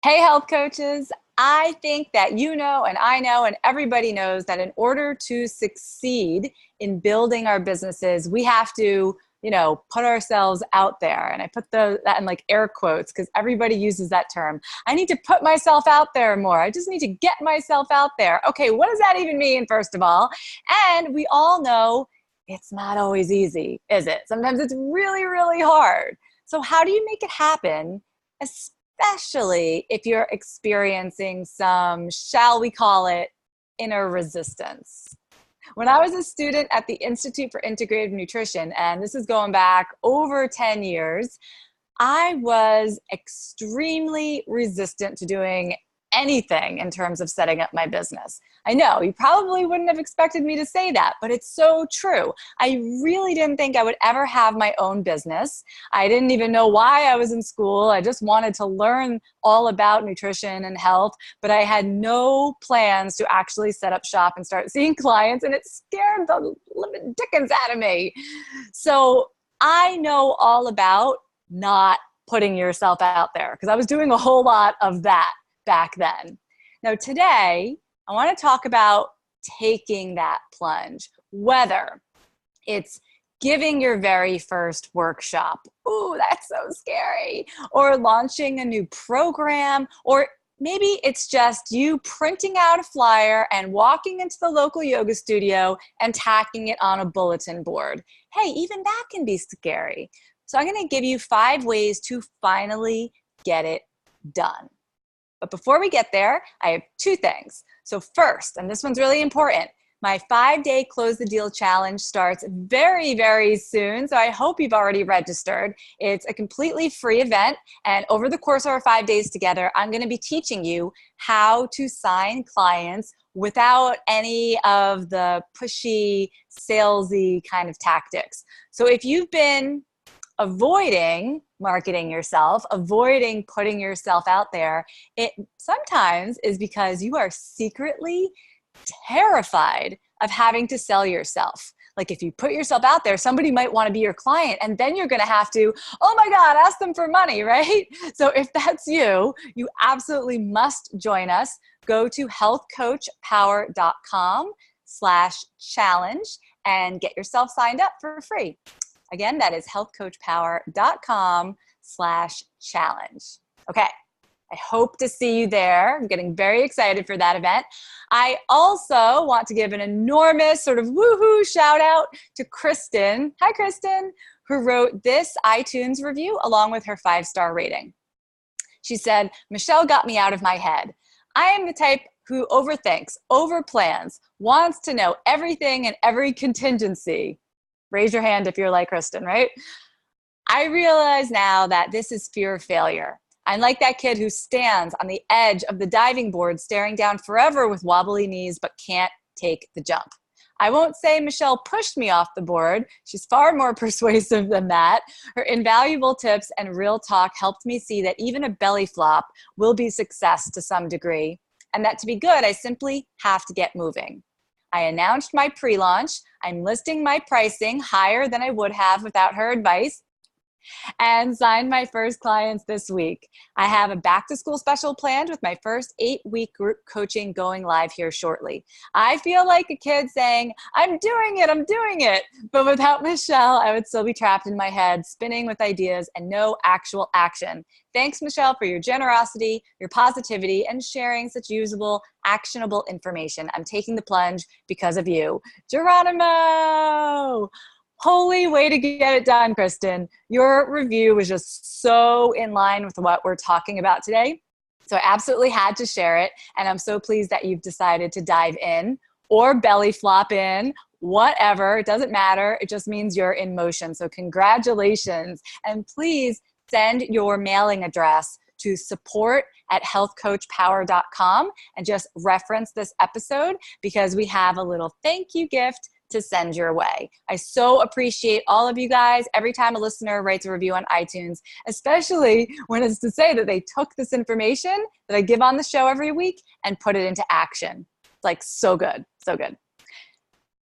Hey, health coaches. I think that you know, and I know, and everybody knows that in order to succeed in building our businesses, we have to, put ourselves out there. And I put that in like air quotes because everybody uses that term. I need to put myself out there more. I just need to get myself out there. Okay, what does that even mean, first of all? And we all know it's not always easy, is it? Sometimes it's really, really hard. So how do you make it happen? Especially if you're experiencing some, shall we call it, inner resistance. When I was a student at the Institute for Integrative Nutrition, and this is going back over 10 years, I was extremely resistant to doing anything in terms of setting up my business. I know you probably wouldn't have expected me to say that, but it's so true. I really didn't think I would ever have my own business. I didn't even know why I was in school. I just wanted to learn all about nutrition and health, but I had no plans to actually set up shop and start seeing clients, and it scared the living dickens out of me. So I know all about not putting yourself out there because I was doing a whole lot of that back then. Now today, I want to talk about taking that plunge, whether it's giving your very first workshop. Ooh, that's so scary. Or launching a new program, or maybe it's just you printing out a flyer and walking into the local yoga studio and tacking it on a bulletin board. Hey, even that can be scary. So I'm going to give you 5 ways to finally get it done. But before we get there, I have 2 things. So first, and this one's really important, my 5-day Close the Deal Challenge starts very, very soon. So I hope you've already registered. It's a completely free event. And over the course of our 5 days together, I'm going to be teaching you how to sign clients without any of the pushy, salesy kind of tactics. So if you've been avoiding marketing yourself, avoiding putting yourself out there, it sometimes is because you are secretly terrified of having to sell yourself. Like if you put yourself out there, somebody might want to be your client, and then you're going to have to, oh my God, ask them for money, right? So if that's you, you absolutely must join us. Go to healthcoachpower.com/challenge and get yourself signed up for free. Again, that is healthcoachpower.com/challenge. Okay, I hope to see you there. I'm getting very excited for that event. I also want to give an enormous sort of woohoo shout out to Kristen. Hi, Kristen, who wrote this iTunes review along with her 5-star rating. She said, Michelle got me out of my head. I am the type who overthinks, overplans, wants to know everything and every contingency. Raise your hand if you're like Kristen, right? I realize now that this is fear of failure. I'm like that kid who stands on the edge of the diving board staring down forever with wobbly knees but can't take the jump. I won't say Michelle pushed me off the board. She's far more persuasive than that. Her invaluable tips and real talk helped me see that even a belly flop will be success to some degree, and that to be good, I simply have to get moving. I announced my pre-launch. I'm listing my pricing higher than I would have without her advice, and signed my first clients this week. I have a back-to-school special planned with my first 8-week group coaching going live here shortly. I feel like a kid saying, I'm doing it. But without Michelle, I would still be trapped in my head, spinning with ideas and no actual action. Thanks, Michelle, for your generosity, your positivity, and sharing such usable, actionable information. I'm taking the plunge because of you. Geronimo! Holy way to get it done, Kristen. Your review was just so in line with what we're talking about today. So I absolutely had to share it. And I'm so pleased that you've decided to dive in or belly flop in, whatever. It doesn't matter. It just means you're in motion. So congratulations. And please send your mailing address to support@healthcoachpower.com and just reference this episode because we have a little thank you gift to send your way. I so appreciate all of you guys every time a listener writes a review on iTunes, especially when it's to say that they took this information that I give on the show every week and put it into action. It's like so good, so good.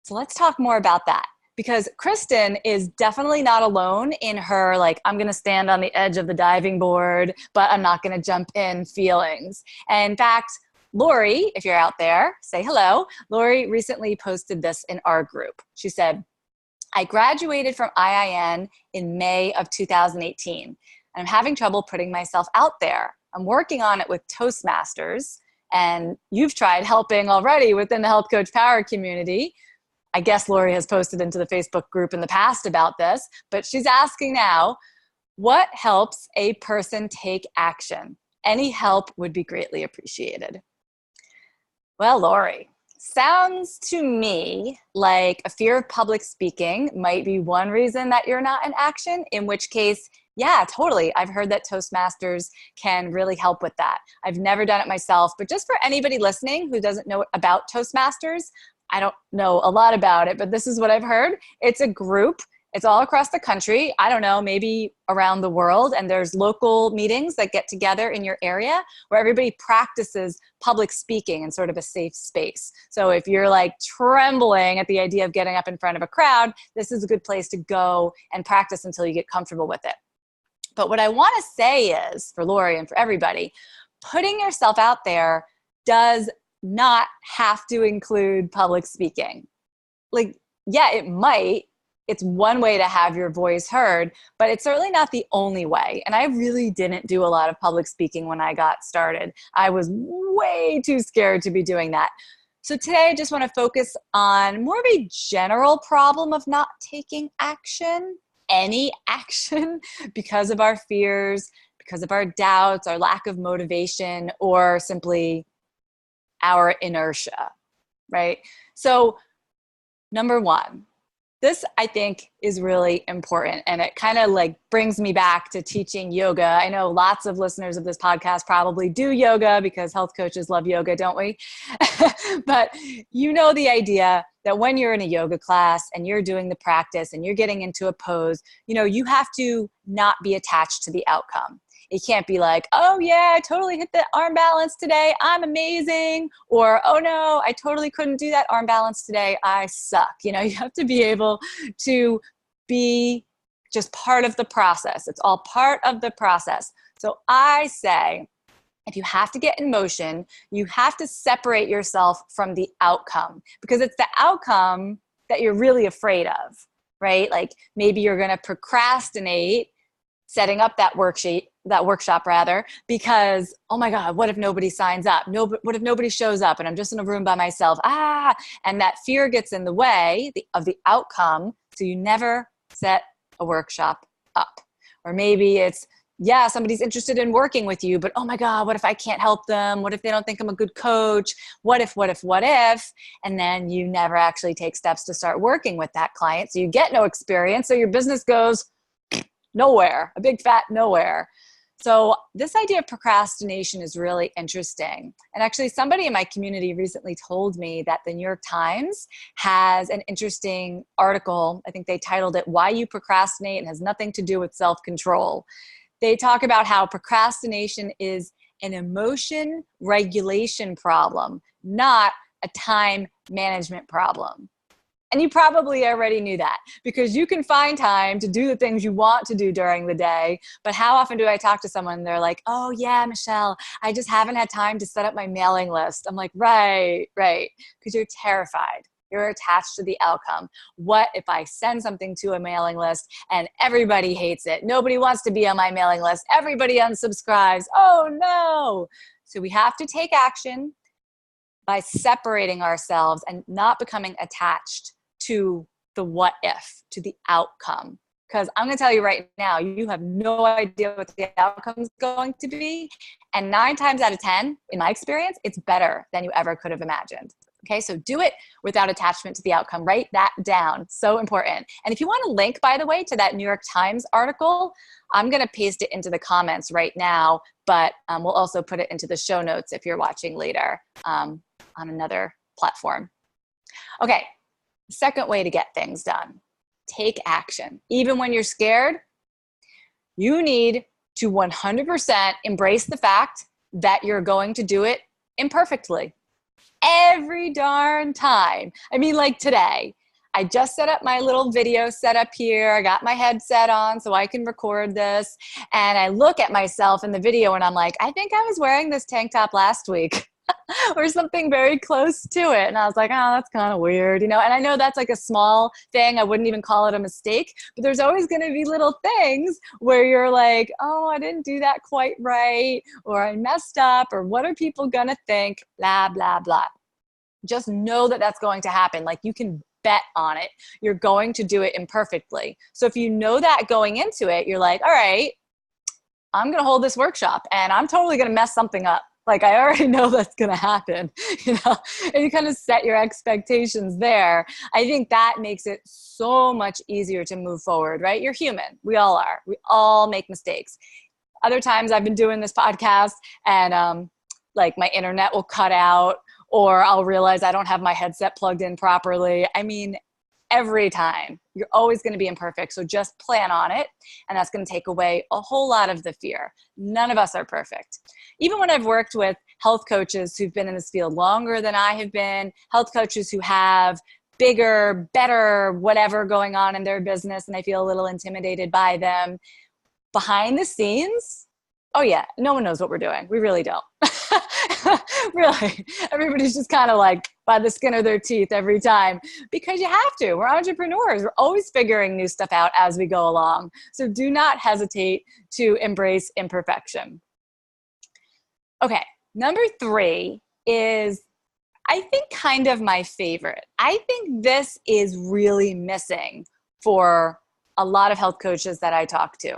So let's talk more about that, because Kristen is definitely not alone in her, like, I'm going to stand on the edge of the diving board, but I'm not going to jump in feelings. And in fact, Lori, if you're out there, say hello. Lori recently posted this in our group. She said, I graduated from IIN in May of 2018, and I'm having trouble putting myself out there. I'm working on it with Toastmasters, and you've tried helping already within the Health Coach Power community. I guess Lori has posted into the Facebook group in the past about this, but she's asking now, what helps a person take action? Any help would be greatly appreciated. Well, Lori, sounds to me like a fear of public speaking might be one reason that you're not in action, in which case, yeah, totally. I've heard that Toastmasters can really help with that. I've never done it myself, but just for anybody listening who doesn't know about Toastmasters, I don't know a lot about it, but this is what I've heard. It's a group. It's all across the country. I don't know, maybe around the world. And there's local meetings that get together in your area where everybody practices public speaking in sort of a safe space. So if you're like trembling at the idea of getting up in front of a crowd, this is a good place to go and practice until you get comfortable with it. But what I want to say is, for Lori and for everybody, putting yourself out there does not have to include public speaking. Like, yeah, it might. It's one way to have your voice heard, but it's certainly not the only way. And I really didn't do a lot of public speaking when I got started. I was way too scared to be doing that. So today I just want to focus on more of a general problem of not taking action, any action, because of our fears, because of our doubts, our lack of motivation, or simply our inertia, right? So number one, this I think is really important, and it kind of like brings me back to teaching yoga. I know lots of listeners of this podcast probably do yoga because health coaches love yoga, don't we? But you know the idea that when you're in a yoga class and you're doing the practice and you're getting into a pose, you know, you have to not be attached to the outcome. It can't be like, oh yeah, I totally hit the arm balance today, I'm amazing. Or, oh no, I totally couldn't do that arm balance today, I suck. You know, you have to be able to be just part of the process. It's all part of the process. So I say, if you have to get in motion, you have to separate yourself from the outcome, because it's the outcome that you're really afraid of, right? Like maybe you're going to procrastinate setting up that workshop rather, because, oh my God, what if nobody signs up? What if nobody shows up and I'm just in a room by myself? And that fear gets in the way of the outcome. So you never set a workshop up. Or maybe it's, yeah, somebody's interested in working with you, but oh my God, what if I can't help them? What if they don't think I'm a good coach? What if? And then you never actually take steps to start working with that client. So you get no experience. So your business goes nowhere, a big fat nowhere. So this idea of procrastination is really interesting. And actually somebody in my community recently told me that the New York Times has an interesting article. I think they titled it, Why You Procrastinate and Has Nothing to Do with Self-Control. They talk about how procrastination is an emotion regulation problem, not a time management problem. And you probably already knew that, because you can find time to do the things you want to do during the day. But how often do I talk to someone and they're like, oh yeah, Michelle, I just haven't had time to set up my mailing list. I'm like, right. Because you're terrified. You're attached to the outcome. What if I send something to a mailing list and everybody hates it? Nobody wants to be on my mailing list. Everybody unsubscribes. Oh no. So we have to take action by separating ourselves and not becoming attached to the what if, to the outcome. Because I'm going to tell you right now, you have no idea what the outcome is going to be. And 9 times out of 10, in my experience, it's better than you ever could have imagined. Okay, so do it without attachment to the outcome. Write that down. So important. And if you want a link, by the way, to that New York Times article, I'm going to paste it into the comments right now, but we'll also put it into the show notes if you're watching later on another platform. Okay, second way to get things done. Take action. Even when you're scared, you need to 100% embrace the fact that you're going to do it imperfectly. Every darn time. I mean, like today, I just set up my little video setup here. I got my headset on so I can record this. And I look at myself in the video and I'm like, I think I was wearing this tank top last week. Or something very close to it. And I was like, oh, that's kind of weird, and I know that's like a small thing. I wouldn't even call it a mistake, but there's always going to be little things where you're like, oh, I didn't do that quite right, or I messed up, or what are people going to think, blah, blah, blah. Just know that that's going to happen. Like, you can bet on it. You're going to do it imperfectly. So if you know that going into it, you're like, all right, I'm going to hold this workshop and I'm totally going to mess something up. Like, I already know that's going to happen, and you kind of set your expectations there. I think that makes it so much easier to move forward, right? You're human. We all are. We all make mistakes. Other times I've been doing this podcast and like my internet will cut out, or I'll realize I don't have my headset plugged in properly. I mean, every time. You're always going to be imperfect. So just plan on it. And that's going to take away a whole lot of the fear. None of us are perfect. Even when I've worked with health coaches who've been in this field longer than I have been, health coaches who have bigger, better, whatever going on in their business, and I feel a little intimidated by them, behind the scenes, oh yeah, no one knows what we're doing. We really don't. Really. Everybody's just kind of like by the skin of their teeth every time, because you have to. We're entrepreneurs. We're always figuring new stuff out as we go along. So do not hesitate to embrace imperfection. Okay, number 3 is, I think, kind of my favorite. I think this is really missing for a lot of health coaches that I talk to.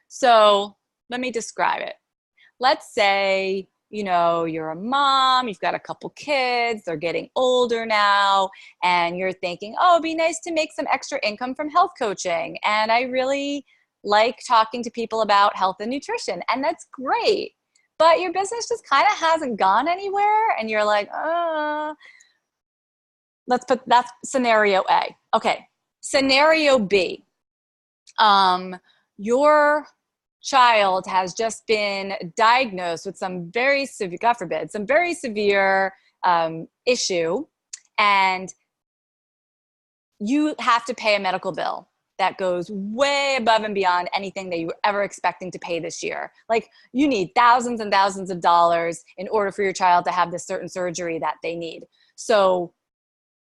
So let me describe it. Let's say, you're a mom, you've got a couple kids, they're getting older now, and you're thinking, oh, it'd be nice to make some extra income from health coaching. And I really like talking to people about health and nutrition, and that's great. But your business just kind of hasn't gone anywhere, and you're like, that's scenario A. Okay, scenario B. Your child has just been diagnosed with some very severe, God forbid, some very severe issue, and you have to pay a medical bill that goes way above and beyond anything that you were ever expecting to pay this year. Like, you need thousands and thousands of dollars in order for your child to have this certain surgery that they need. So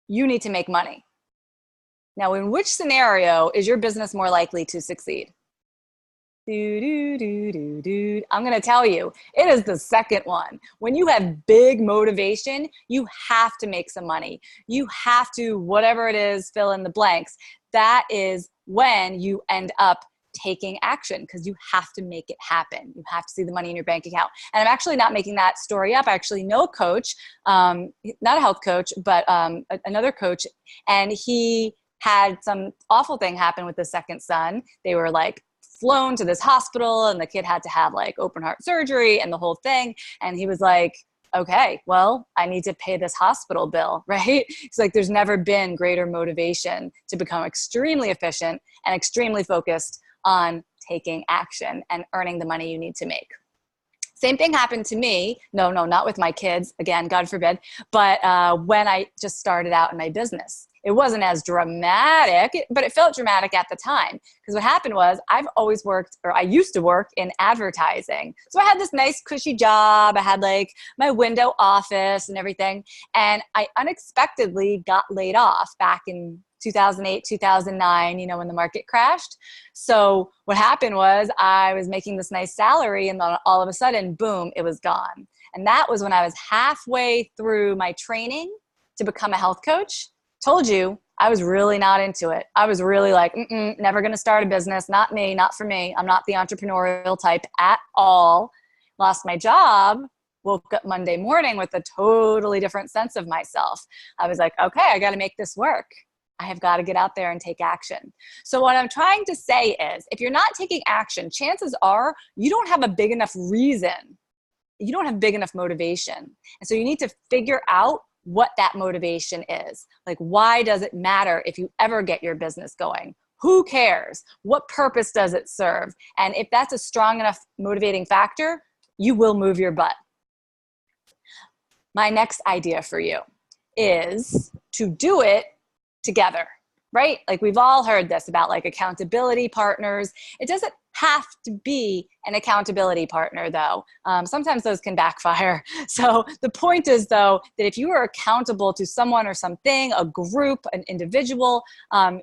you need to make money. Now, in which scenario is your business more likely to succeed? I'm going to tell you, it is the second one. When you have big motivation, you have to make some money. You have to, whatever it is, fill in the blanks. That is when you end up taking action, because you have to make it happen. You have to see the money in your bank account. And I'm actually not making that story up. I actually know a coach, not a health coach, but another coach, and he had some awful thing happen with the second son. They were like flown to this hospital, and the kid had to have like open heart surgery and the whole thing. And he was like, okay, well, I need to pay this hospital bill, right? It's like, there's never been greater motivation to become extremely efficient and extremely focused on taking action and earning the money you need to make. Same thing happened to me. No, not with my kids, again, God forbid, but when I just started out in my business. It wasn't as dramatic, but it felt dramatic at the time. Because what happened was, I've always worked, or I used to work in advertising. So I had this nice cushy job. I had like my window office and everything. And I unexpectedly got laid off back in 2008, 2009, when the market crashed. So what happened was, I was making this nice salary, and then all of a sudden, boom, it was gone. And that was when I was halfway through my training to become a health coach. Told you, I was really not into it. I was really like, never going to start a business. Not me, not for me. I'm not the entrepreneurial type at all. Lost my job. Woke up Monday morning with a totally different sense of myself. I was like, okay, I got to make this work. I have got to get out there and take action. So what I'm trying to say is, if you're not taking action, chances are you don't have a big enough reason. You don't have big enough motivation. And so you need to figure out what that motivation is. Like, why does it matter if you ever get your business going? Who cares? What purpose does it serve? And if that's a strong enough motivating factor, you will move your butt. My next idea for you is to do it together. right? Like we've all heard this about like accountability partners. It doesn't have to be an accountability partner though. Sometimes those can backfire. So the point is though, that if you are accountable to someone or something, a group, an individual,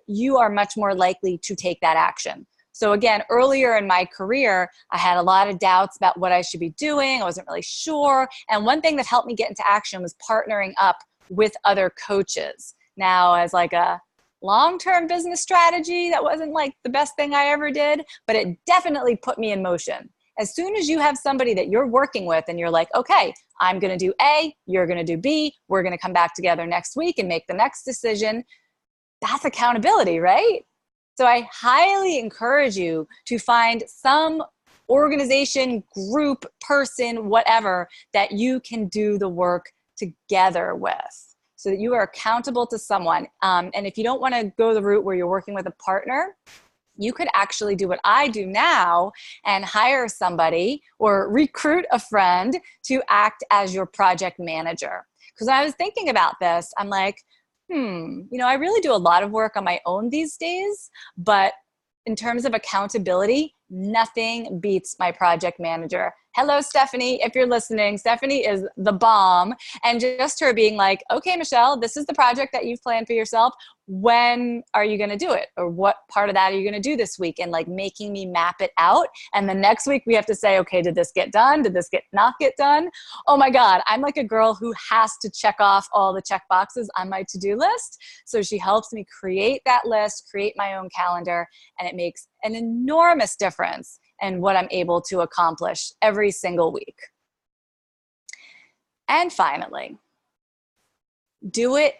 you are much more likely to take that action. So again, earlier in my career, I had a lot of doubts about what I should be doing. I wasn't really sure. And one thing that helped me get into action was partnering up with other coaches. Now, as like a long-term business strategy, that wasn't like the best thing I ever did, but it definitely put me in motion. As soon as you have somebody that you're working with and you're like, okay, I'm going to do A, you're going to do B, we're going to come back together next week and make the next decision. That's accountability, right? So I highly encourage you to find some organization, group, person, whatever, that you can do the work together with so that you are accountable to someone. And if you don't want to go the route where you're working with a partner, you could actually do what I do now and hire somebody or recruit a friend to act as your project manager. Because I was thinking about this, I'm like, I really do a lot of work on my own these days, but in terms of accountability, nothing beats my project manager. Hello, Stephanie. If you're listening, Stephanie is the bomb. And just her being like, okay, Michelle, this is the project that you've planned for yourself. When are you going to do it? Or what part of that are you going to do this week? And like making me map it out. And the next week we have to say, okay, did this get done? Did this not get done? Oh my God, I'm like a girl who has to check off all the check boxes on my to-do list. So she helps me create that list, create my own calendar, and it makes an enormous difference in what I'm able to accomplish every single week. And finally, do it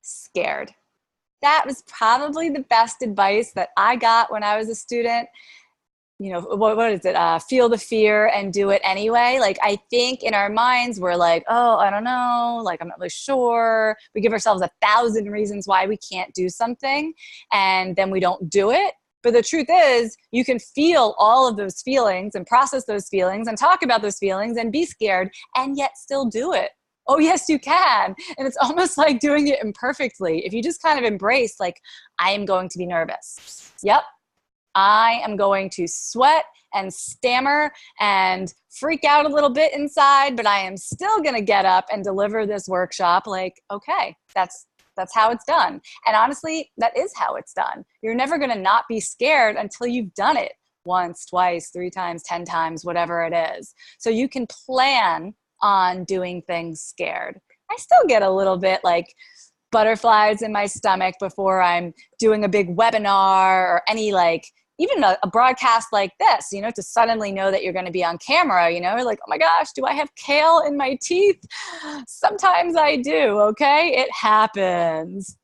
scared. That was probably the best advice that I got when I was a student. What is it? Feel the fear and do it anyway. Like, I think in our minds, we're like, oh, I don't know. Like, I'm not really sure. We give ourselves 1,000 reasons why we can't do something, and then we don't do it. But the truth is, you can feel all of those feelings and process those feelings and talk about those feelings and be scared and yet still do it. Oh, yes, you can. And it's almost like doing it imperfectly. If you just kind of embrace, like, I am going to be nervous. Yep. I am going to sweat and stammer and freak out a little bit inside, but I am still going to get up and deliver this workshop. Like, okay, that's how it's done. And honestly, that is how it's done. You're never going to not be scared until you've done it once, twice, 3 times, 10 times, whatever it is. So you can plan on doing things scared. I still get a little bit like butterflies in my stomach before I'm doing a big webinar or any even a broadcast like this, to suddenly know that you're going to be on camera, like, oh my gosh, do I have kale in my teeth? Sometimes I do, okay? It happens.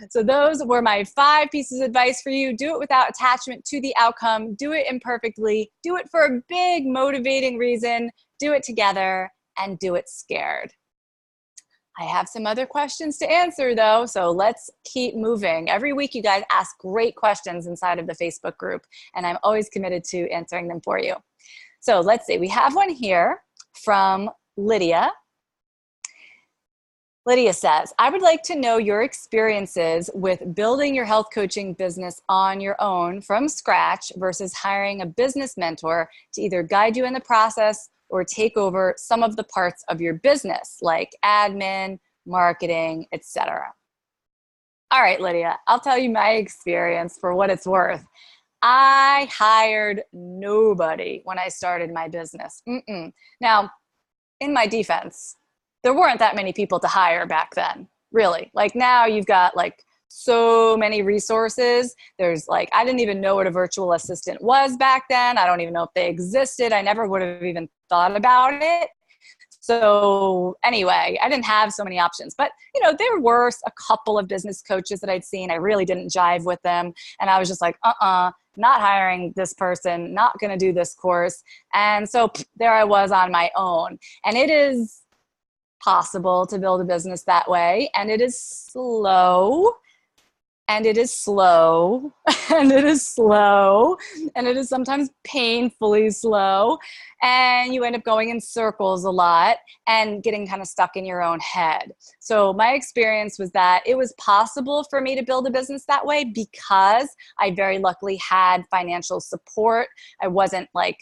So those were my 5 pieces of advice for you. Do it without attachment to the outcome. Do it imperfectly. Do it for a big motivating reason. Do it together and do it scared. I have some other questions to answer though, so let's keep moving. Every week you guys ask great questions inside of the Facebook group, and I'm always committed to answering them for you. So let's see, we have one here from Lydia. Lydia says, I would like to know your experiences with building your health coaching business on your own from scratch versus hiring a business mentor to either guide you in the process or take over some of the parts of your business, like admin, marketing, etc. All right, Lydia, I'll tell you my experience for what it's worth. I hired nobody when I started my business. Now, in my defense, there weren't that many people to hire back then, really. Like now you've got so many resources. There's I didn't even know what a virtual assistant was back then. I don't even know if they existed. I never would have even thought about it. So anyway, I didn't have so many options, but there were a couple of business coaches that I'd seen. I really didn't jive with them. And I was just like, not hiring this person, not going to do this course. And so there I was on my own. And it is possible to build a business that way. And it is slow. and it is slow and it is slow and it is sometimes painfully slow, and you end up going in circles a lot and getting kind of stuck in your own head. So my experience was that it was possible for me to build a business that way because I very luckily had financial support. I wasn't like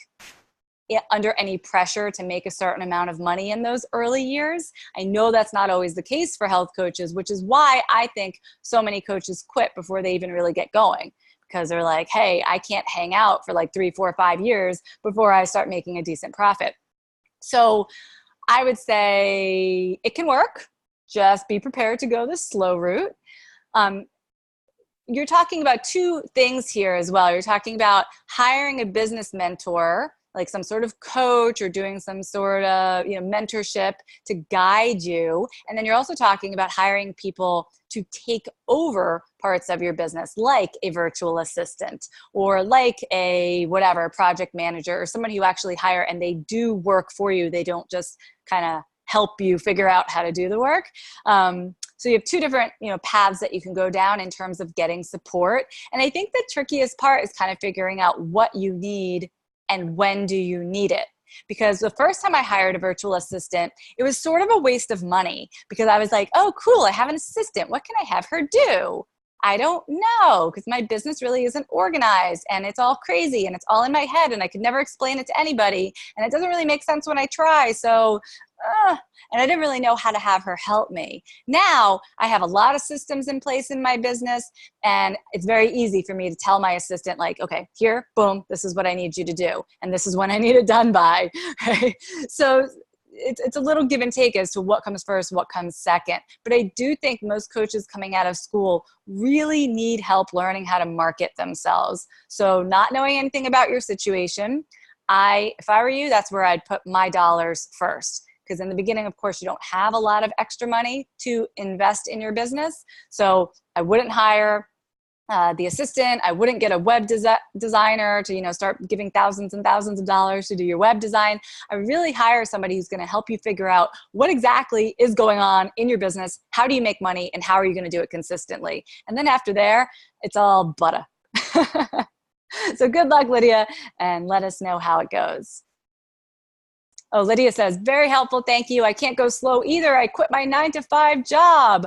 under any pressure to make a certain amount of money in those early years. I know that's not always the case for health coaches, which is why I think so many coaches quit before they even really get going, because they're like, hey, I can't hang out for like 3, 4, 5 years before I start making a decent profit. So I would say it can work. Just be prepared to go the slow route. You're talking about two things here as well. You're talking about hiring a business mentor, like some sort of coach, or doing some sort of, mentorship to guide you. And then you're also talking about hiring people to take over parts of your business, like a virtual assistant or like a whatever project manager, or someone you actually hire and they do work for you. They don't just kind of help you figure out how to do the work. So you have two different, paths that you can go down in terms of getting support. And I think the trickiest part is kind of figuring out what you need and when do you need it. Because the first time I hired a virtual assistant, it was sort of a waste of money, because I was like, oh, cool, I have an assistant. What can I have her do? I don't know, because my business really isn't organized and it's all crazy and it's all in my head and I could never explain it to anybody and it doesn't really make sense when I try. So, and I didn't really know how to have her help me. Now I have a lot of systems in place in my business, and it's very easy for me to tell my assistant, like, okay, here, boom, this is what I need you to do. And this is when I need it done by. Right? So it's a little give and take as to what comes first, what comes second. But I do think most coaches coming out of school really need help learning how to market themselves. So not knowing anything about your situation, if I were you, that's where I'd put my dollars first. Because in the beginning, of course, you don't have a lot of extra money to invest in your business. So I wouldn't hire the assistant. I wouldn't get a web designer to, start giving thousands and thousands of dollars to do your web design. I really hire somebody who's going to help you figure out what exactly is going on in your business, how do you make money, and how are you going to do it consistently. And then after there, it's all butter. So good luck, Lydia, and let us know how it goes. Oh, Lydia says, very helpful. Thank you. I can't go slow either. I quit my 9-to-5 job.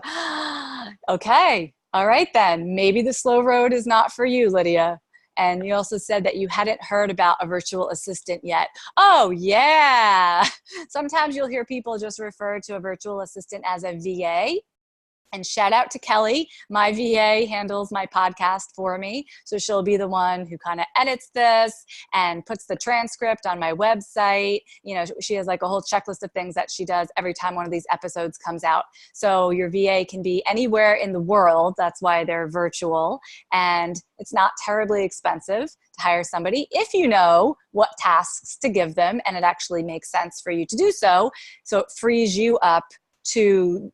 Okay. All right, then. Maybe the slow road is not for you, Lydia. And you also said that you hadn't heard about a virtual assistant yet. Oh, yeah. Sometimes you'll hear people just refer to a virtual assistant as a VA. And shout out to Kelly. My VA handles my podcast for me. So she'll be the one who kind of edits this and puts the transcript on my website. She has like a whole checklist of things that she does every time one of these episodes comes out. So your VA can be anywhere in the world. That's why they're virtual. And it's not terribly expensive to hire somebody if you know what tasks to give them and it actually makes sense for you to do so. So it frees you up to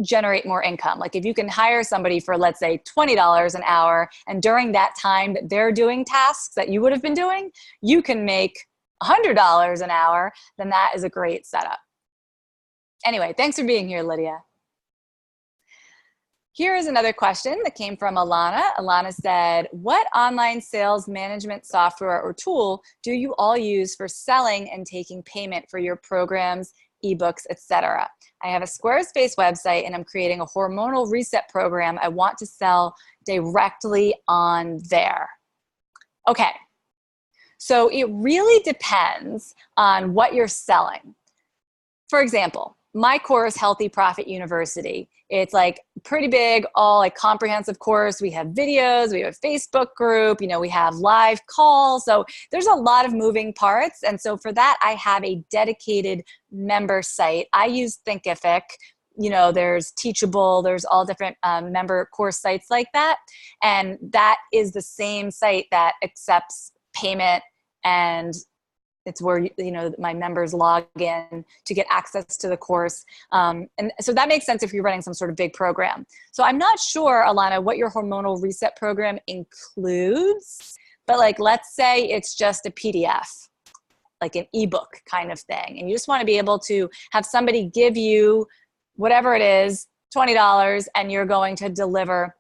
generate more income. Like if you can hire somebody for, let's say, $20 an hour, and during that time that they're doing tasks that you would have been doing, you can make $100 an hour, then that is a great setup. Anyway, thanks for being here, Lydia. Here is another question that came from Alana. Alana said, what online sales management software or tool do you all use for selling and taking payment for your programs, ebooks, etc.? I have a Squarespace website and I'm creating a hormonal reset program. I want to sell directly on there. Okay, so it really depends on what you're selling. For example, my course, Healthy Profit University, it's like pretty big, all like comprehensive course. We have videos, we have a Facebook group, we have live calls. So there's a lot of moving parts. And so for that, I have a dedicated member site. I use Thinkific. There's Teachable, there's all different member course sites like that. And that is the same site that accepts payment, and it's where, my members log in to get access to the course. And so that makes sense if you're running some sort of big program. So I'm not sure, Alana, what your hormonal reset program includes, but like, let's say it's just a PDF, like an ebook kind of thing. And you just want to be able to have somebody give you whatever it is, $20, and you're going to deliver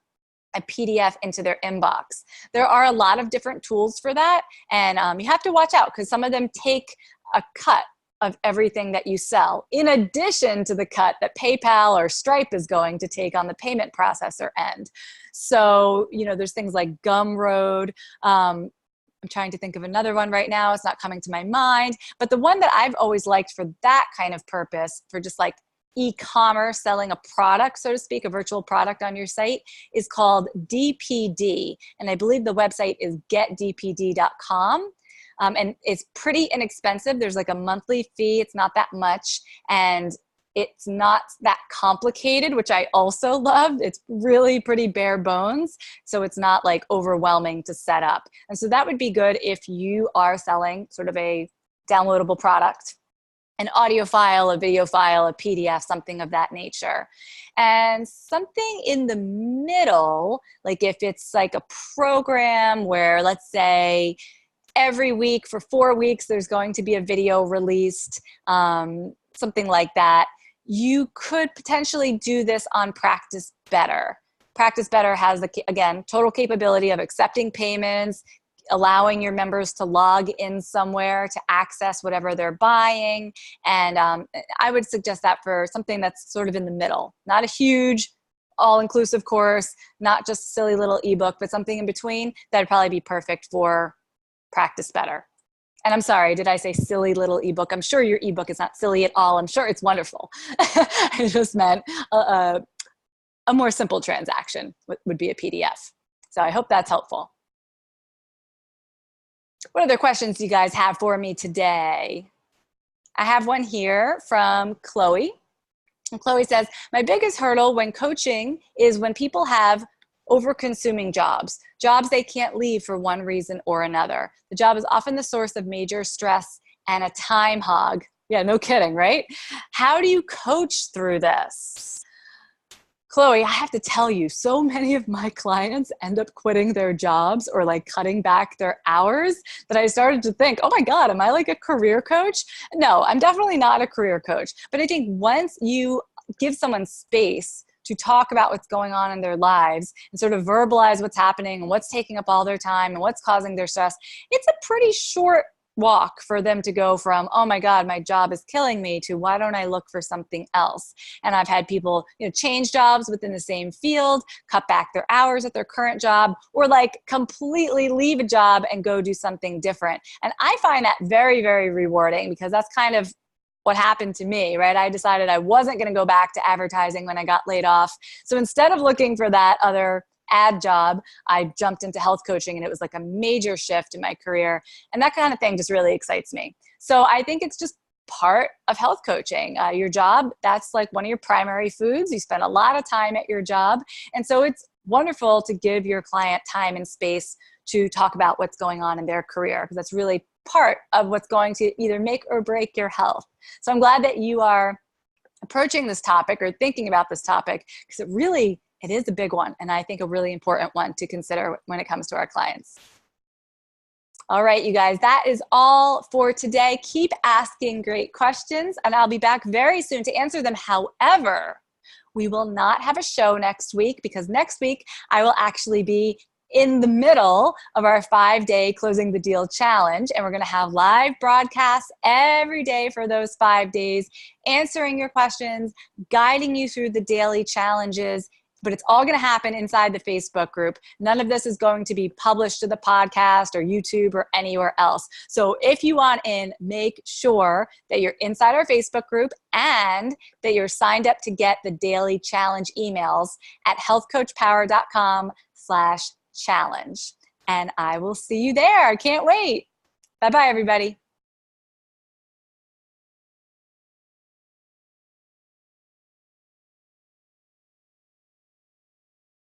a PDF into their inbox. There are a lot of different tools for that, and you have to watch out because some of them take a cut of everything that you sell, in addition to the cut that PayPal or Stripe is going to take on the payment processor end. So, you know, there's things like Gumroad. I'm trying to think of another one right now. It's not coming to my mind. But the one that I've always liked for that kind of purpose, for just like e-commerce, selling a product, so to speak, a virtual product on your site, is called DPD. And I believe the website is getdpd.com. And it's pretty inexpensive. There's like a monthly fee. It's not that much. And it's not that complicated, which I also loved. It's really pretty bare bones. So it's not like overwhelming to set up. And so that would be good if you are selling sort of a downloadable product, an audio file, a video file, a PDF, something of that nature. And something in the middle, like if it's like a program where, let's say, every week for 4 weeks, there's going to be a video released, something like that. You could potentially do this on Practice Better. Practice Better has, again, total capability of accepting payments, allowing your members to log in somewhere to access whatever they're buying. And I would suggest that for something that's sort of in the middle, not a huge all-inclusive course, not just a silly little ebook, but something in between. That'd probably be perfect for Practice Better. And I'm sorry, did I say silly little ebook? I'm sure your ebook is not silly at all. I'm sure it's wonderful. I just meant a more simple transaction would be a PDF. So I hope that's helpful. What other questions do you guys have for me today? I have one here from Chloe. And Chloe says, my biggest hurdle when coaching is when people have over-consuming jobs they can't leave for one reason or another. The job is often the source of major stress and a time hog. Yeah, no kidding, right? How do you coach through this? Chloe, I have to tell you, so many of my clients end up quitting their jobs or like cutting back their hours that I started to think, oh my God, am I like a career coach? No, I'm definitely not a career coach. But I think once you give someone space to talk about what's going on in their lives and sort of verbalize what's happening and what's taking up all their time and what's causing their stress, it's a pretty short walk for them to go from, oh my God, my job is killing me, to why don't I look for something else? And I've had people, change jobs within the same field, cut back their hours at their current job, or like completely leave a job and go do something different. And I find that very, very rewarding, because that's kind of what happened to me, right? I decided I wasn't going to go back to advertising when I got laid off. So instead of looking for that other ad job, I jumped into health coaching, and it was like a major shift in my career. And that kind of thing just really excites me. So I think it's just part of health coaching. Your job, that's like one of your primary foods. You spend a lot of time at your job. And so it's wonderful to give your client time and space to talk about what's going on in their career, because that's really part of what's going to either make or break your health. So I'm glad that you are approaching this topic or thinking about this topic, because it is a big one, and I think a really important one to consider when it comes to our clients. All right, you guys, that is all for today. Keep asking great questions, and I'll be back very soon to answer them. However, we will not have a show next week, because next week I will actually be in the middle of our 5-day Closing the Deal challenge. And we're going to have live broadcasts every day for those 5 days, answering your questions, guiding you through the daily challenges. But it's all going to happen inside the Facebook group. None of this is going to be published to the podcast or YouTube or anywhere else. So if you want in, make sure that you're inside our Facebook group and that you're signed up to get the daily challenge emails at healthcoachpower.com/challenge. And I will see you there. I can't wait. Bye-bye, everybody.